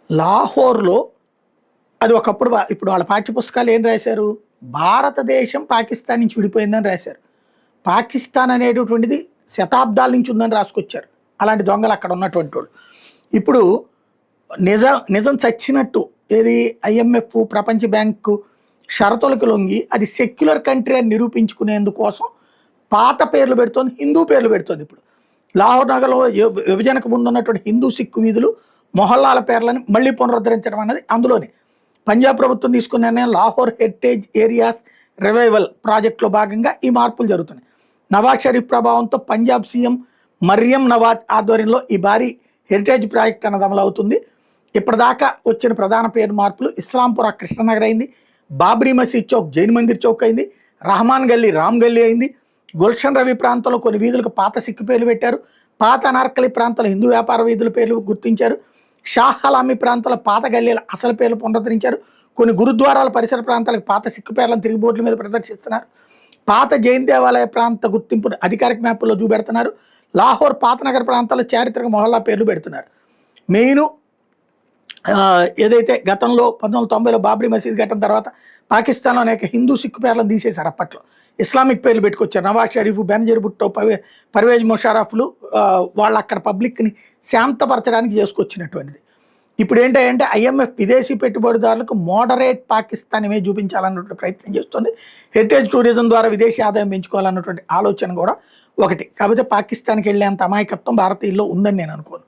లాహోర్లో అది ఒకప్పుడు ఇప్పుడు వాళ్ళ పాఠ్యపుస్తకాలు ఏం రాశారు, భారతదేశం పాకిస్తాన్ నుంచి విడిపోయిందని రాశారు. పాకిస్తాన్ అనేటటువంటిది శతాబ్దాల నుంచి ఉందని రాసుకొచ్చారు అలాంటి దొంగలు అక్కడ ఉన్నటువంటి వాళ్ళు. ఇప్పుడు నిజం నిజం చచ్చినట్టు ఏది ఐఎంఎఫ్ ప్రపంచ బ్యాంకు షరతులకు లొంగి అది సెక్యులర్ కంట్రీ అని నిరూపించుకునేందుకోసం పాత పేర్లు పెడుతోంది, హిందూ పేర్లు పెడుతోంది. ఇప్పుడు లాహోర్ నగర్లో విభజనకు ముందు ఉన్నటువంటి హిందూ సిక్కు వీధులు మొహల్లాల పేర్లని మళ్ళీ పునరుద్ధరించడం అన్నది అందులోనే. పంజాబ్ ప్రభుత్వం తీసుకున్న నిర్ణయం లాహోర్ హెరిటేజ్ ఏరియాస్ రివైవల్ ప్రాజెక్టులో భాగంగా ఈ మార్పులు జరుగుతున్నాయి. నవాజ్ షరీఫ్ ప్రభావంతో పంజాబ్ సీఎం మరియం నవాజ్ ఆధ్వర్యంలో ఈ భారీ హెరిటేజ్ ప్రాజెక్ట్ అన్నది అమలు అవుతుంది. ఇప్పటిదాకా వచ్చిన ప్రధాన పేరు మార్పులు ఇస్లాంపుర కృష్ణనగర్ అయింది, బాబ్రీ మసీద్ చౌక్ జైన్ మందిర్ చౌక్ అయింది, రహమాన్ గల్లీ రామ్ గల్లీ అయింది, గుల్షన్ రవి ప్రాంతంలో కొన్ని వీధులకు పాత సిక్కు పేర్లు పెట్టారు, పాత అనార్కలి ప్రాంతంలో హిందూ వ్యాపార వీధుల పేర్లు గుర్తించారు, షాహ్ అలామీ ప్రాంతంలో పాత గల్లీల అసలు పేర్లు పునరుద్ధరించారు, కొన్ని గురుద్వారాల పరిసర ప్రాంతాలకు పాత సిక్కు పేర్లను తిరిగి బోర్డుల మీద ప్రదర్శిస్తున్నారు, పాత జైన్ దేవాలయ ప్రాంత గుర్తింపును అధికారిక మ్యాపుల్లో చూపెడుతున్నారు, లాహోర్ పాత నగర ప్రాంతాల్లో చారిత్రక మొహల్లా పేర్లు పెడుతున్నారు. మెయిన్ ఏదైతే గతంలో 1990లో బాబ్రీ మసీద్ ఘటన తర్వాత పాకిస్తాన్లో అనేక హిందూ సిక్కు పేర్లను తీసేశారు. అప్పట్లో ఇస్లామిక్ పేర్లు పెట్టుకొచ్చారు. నవాజ్ షరీఫ్, బెనజీర్ భుట్టో, పర్వేజ్ ముషారఫ్లు వాళ్ళు అక్కడ పబ్లిక్ని శాంతపరచడానికి చేసుకొచ్చినటువంటిది. ఇప్పుడు ఏంటంటే ఐఎంఎఫ్ విదేశీ పెట్టుబడిదారులకు మోడరేట్ పాకిస్తాన్ ఇమేజ్ చూపించాలన్నటువంటి ప్రయత్నం చేస్తుంది. హెరిటేజ్ టూరిజం ద్వారా విదేశీ ఆదాయం పెంచుకోవాలన్నటువంటి ఆలోచన కూడా ఒకటి. కాకపోతే పాకిస్తాన్కి వెళ్ళేంత అమాయకత్వం భారతీయుల్లో ఉందని నేను అనుకోను.